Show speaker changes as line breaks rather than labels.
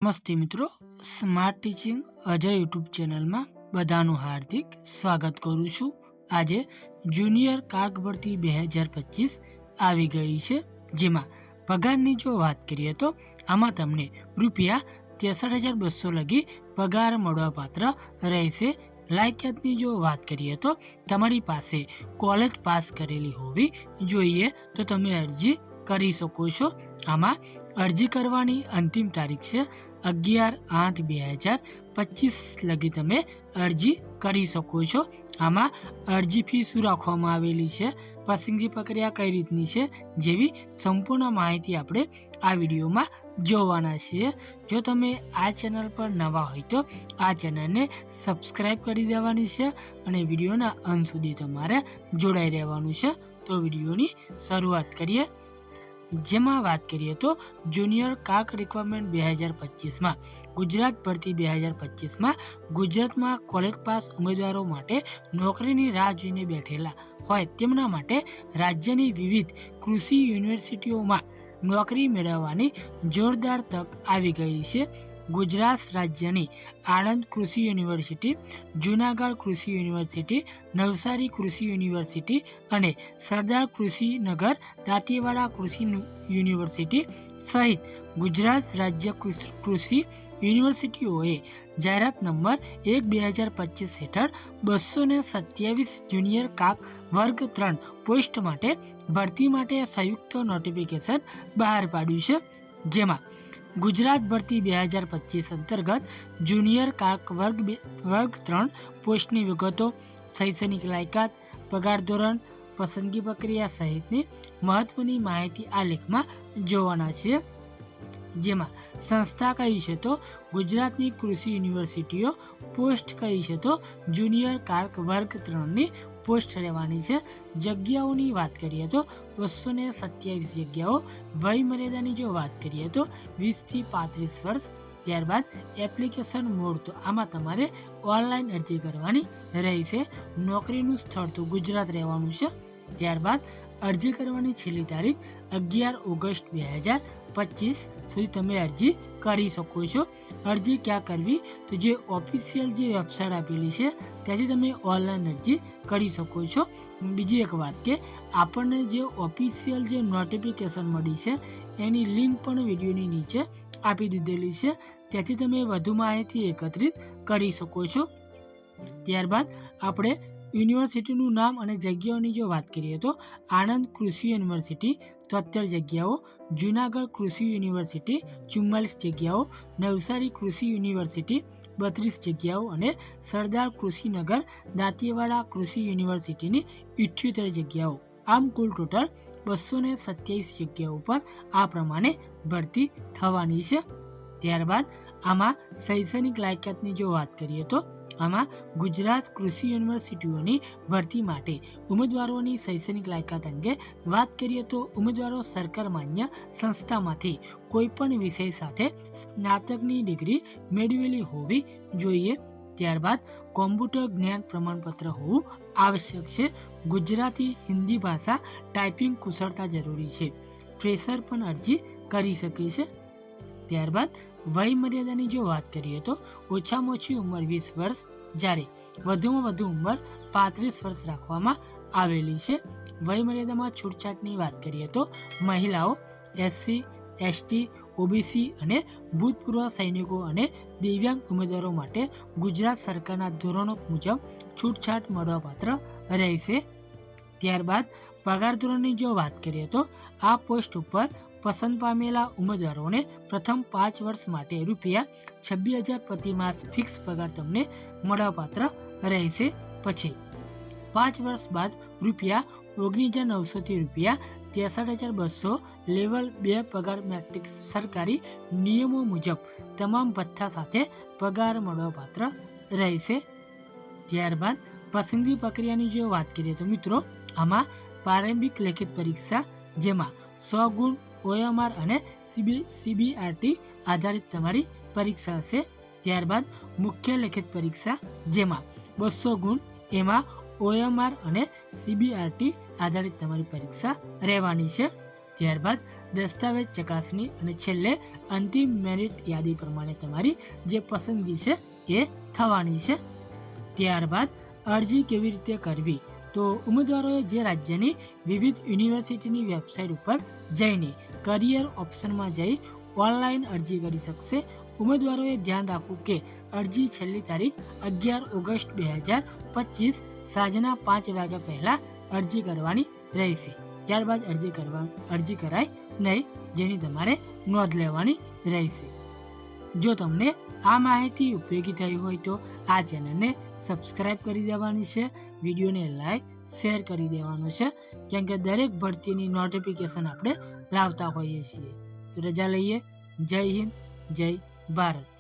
નમસ્તે મિત્રો, smart teaching Ajay YouTube ચેનલમાં બધાનું હાર્દિક સ્વાગત કરું છું। આજે જુનિયર કાર્ક ભરતી 2025 આવી ગઈ છે, જેમાં પગારની જો વાત કરીએ તો આમાં તમને રૂપિયા 63,200 લગી પગાર મળવાપાત્ર રહેશે। લાયકાતની જો વાત કરીએ તો તમારી પાસે કોલેજ પાસ કરેલી હોવી જોઈએ તો તમે અરજી કરી શકો છો। આમાં અરજી કરવાની અંતિમ તારીખ છે 11/8/2025 લગી તમે અરજી કરી શકો છો। આમાં અરજી ફી શું રાખવામાં આવેલી છે, પસંદગી પ્રક્રિયા કઈ રીતની છે જેવી સંપૂર્ણ માહિતી આપણે આ વિડીયોમાં જોવાના છીએ। જો તમે આ ચેનલ પર નવા હોય તો આ ચેનલને સબસ્ક્રાઈબ કરી દેવાની છે અને વિડીયોના અંત સુધી તમારે જોડાઈ રહેવાનું છે। તો વિડીયોની શરૂઆત કરીએ, જેમાં વાત કરીએ તો જુનિયર કાર્ક રિક્વાયરમેન્ટ 2025માં ગુજરાત ભરતી 2025માં ગુજરાતમાં કોલેજ પાસ ઉમેદવારો માટે નોકરીની રાહ જોઈને બેઠેલા હોય તેમના માટે રાજ્યની વિવિધ કૃષિ યુનિવર્સિટીઓમાં નોકરી મેળવવાની જોરદાર તક આવી ગઈ છે। ગુજરાત રાજ્યની આણંદ કૃષિ યુનિવર્સિટી, જૂનાગઢ કૃષિ યુનિવર્સિટી, નવસારી કૃષિ યુનિવર્સિટી અને સરદાર કૃષિનગર દાંતીવાડા કૃષિ યુનિવર્સિટી સહિત ગુજરાત રાજ્ય કૃષિ યુનિવર્સિટીઓએ જાહેરાત નંબર 1/2025 હેઠળ 227 જુનિયર કાર્ક વર્ગ 3 પોસ્ટ માટે ભરતી માટે સંયુક્ત નોટિફિકેશન બહાર પાડ્યું છે, જેમાં ગુજરાત ભરતી 2025 અંતર્ગત જુનિયર કાર્ક વર્ગ 3 પોસ્ટની વિગતો, શૈક્ષણિક લાયકાત, પગાર ધોરણ, પસંદગી પ્રક્રિયા સહિતની મહત્વની માહિતી આ લેખમાં જોવાના છે। જેમાં સંસ્થા કઈ છે તો ગુજરાતની કૃષિ યુનિવર્સિટીઓ, પોસ્ટ કઈ છે તો જુનિયર કાર્ક વર્ગ 3ની પોસ્ટ રહેવાની છે। જગ્યાઓની વાત કરીએ તો 227 જગ્યાઓ। વય મર્યાદાની જો વાત કરીએ તો 20 થી 35 વર્ષ। ત્યારબાદ એપ્લિકેશન મોડ તો આમાં તમારે ઓનલાઈન અરજી કરવાની રહેશે। નોકરીનું સ્થળ તો ગુજરાત રહેવાનું છે। ત્યારબાદ અરજી કરવાની છેલ્લી તારીખ 11 ઓગસ્ટ 2025 સુધી તમે અરજી કરી શકો છો। અરજી ક્યાં કરવી તો જે ઓફિશિયલ જે વેબસાઇટ આપેલી છે ત્યાંથી તમે ઓનલાઈન અરજી કરી શકો છો। બીજી એક વાત કે આપણને જે ઓફિશિયલ જે નોટિફિકેશન મળી છે એની લિંક પણ વિડીયોની નીચે આપી દીધેલી છે, ત્યાંથી તમે વધુ માહિતી એકત્રિત કરી શકો છો। ત્યારબાદ આપણે યુનિવર્સિટીનું નામ અને જગ્યાઓની જો વાત કરીએ તો આણંદ કૃષિ યુનિવર્સિટી 73 જગ્યાઓ, જૂનાગઢ કૃષિ યુનિવર્સિટી 44 જગ્યાઓ, નવસારી કૃષિ યુનિવર્સિટી 32 જગ્યાઓ અને સરદાર કૃષિનગર દાંતીવાડા કૃષિ યુનિવર્સિટીની 78 જગ્યાઓ। આમ કુલ ટોટલ 227 જગ્યાઓ પર આ પ્રમાણે ભરતી થવાની છે। ત્યારબાદ આમાં શૈક્ષણિક લાયકાતની જો વાત કરીએ તો આમાં ગુજરાત કૃષિ યુનિવર્સિટીઓની ભરતી માટે ઉમેદવારોની શૈક્ષણિક લાયકાત અંગે વાત કરીએ તો ઉમેદવારો સરકાર માન્ય સંસ્થામાંથી કોઈપણ વિષય સાથે સ્નાતકની ડિગ્રી મેળવેલી હોવી જોઈએ। ત્યારબાદ કોમ્પ્યુટર જ્ઞાન પ્રમાણપત્ર હોવું આવશ્યક છે। ગુજરાતી હિન્દી ભાષા ટાઈપિંગ કુશળતા જરૂરી છે। ફ્રેશર પણ અરજી કરી શકે છે। ત્યારબાદ વય મર્યાદાની જો વાત કરીએ તો ઓછામાં ઓછી ઉંમર 20 વર્ષ, જ્યારે વધુમાં વધુ ઉંમર 35 વર્ષ રાખવામાં આવેલી છે। વય મર્યાદામાં છૂટછાટની વાત કરીએ તો મહિલાઓ, SC, ST, OBC અને ભૂતપૂર્વ સૈનિકો અને દિવ્યાંગ ઉમેદવારો માટે ગુજરાત સરકારના ધોરણો મુજબ છૂટછાટ મળવાપાત્ર રહેશે। ત્યારબાદ પગાર ધોરણની જો વાત કરીએ તો આ પોસ્ટ ઉપર પસંદ પામેલા ઉમેદવારોને પ્રથમ 5 વર્ષ માટે રૂપિયા 26,000 પ્રતિ માસ ફિક્સ પગાર તમને મળવાપાત્ર રહેશે। પછી 5 વર્ષ બાદ રૂપિયા 19,900 રૂપિયા 63,200 લેવલ 2 પગાર મેટ્રિક્સ સરકારી નિયમો મુજબ તમામ ભથ્થા સાથે પગાર મળવાપાત્ર રહેશે। ત્યારબાદ પસંદગી પ્રક્રિયાની જો વાત કરીએ તો મિત્રો આમાં પ્રારંભિક લેખિત પરીક્ષા, જેમાં 100 ગુણ OMR અને CBRT આધારિત તમારી પરીક્ષા હશે। ત્યારબાદ મુખ્ય લેખિત પરીક્ષા, જેમાં 200 ગુણ, એમાં OMR અને CBRT આધારિત તમારી પરીક્ષા રહેવાની છે। ત્યારબાદ દસ્તાવેજ ચકાસણી અને છેલ્લે અંતિમ મેરિટ યાદી પ્રમાણે તમારી જે પસંદગી છે એ થવાની છે. ત્યારબાદ અરજી કેવી રીતે કરવી? તો ઉમેદવારોએ જે રાજ્યની વિવિધ યુનિવર્સિટીની વેબસાઇટ ઉપર જઈને કરિયર ઓપ્શનમાં જઈ ઓનલાઈન અરજી કરી શકશે. ઉમેદવારોએ ધ્યાન રાખવું કે અરજી છેલ્લી તારીખ 11 ઓગસ્ટ 2025 સાંજના 5 વાગ્યા પહેલાં અરજી કરવાની રહેશે. ત્યારબાદ અરજી કરાય નહીં, જેની તમારે નોંધ લેવાની રહેશે. જો તમને આ માહિતી ઉપયોગી થઈ હોય તો આ ચેનલને સબસ્ક્રાઇબ કરી દેવાની છે, વિડીયોને લાઈક શેર કરી દેવાનું છે, કેમ કે દરેક ભરતીની નોટિફિકેશન આપણે લાવતા હોઈએ છીએ. તો રજા લઈએ. જય હિન્દ, જય ભારત.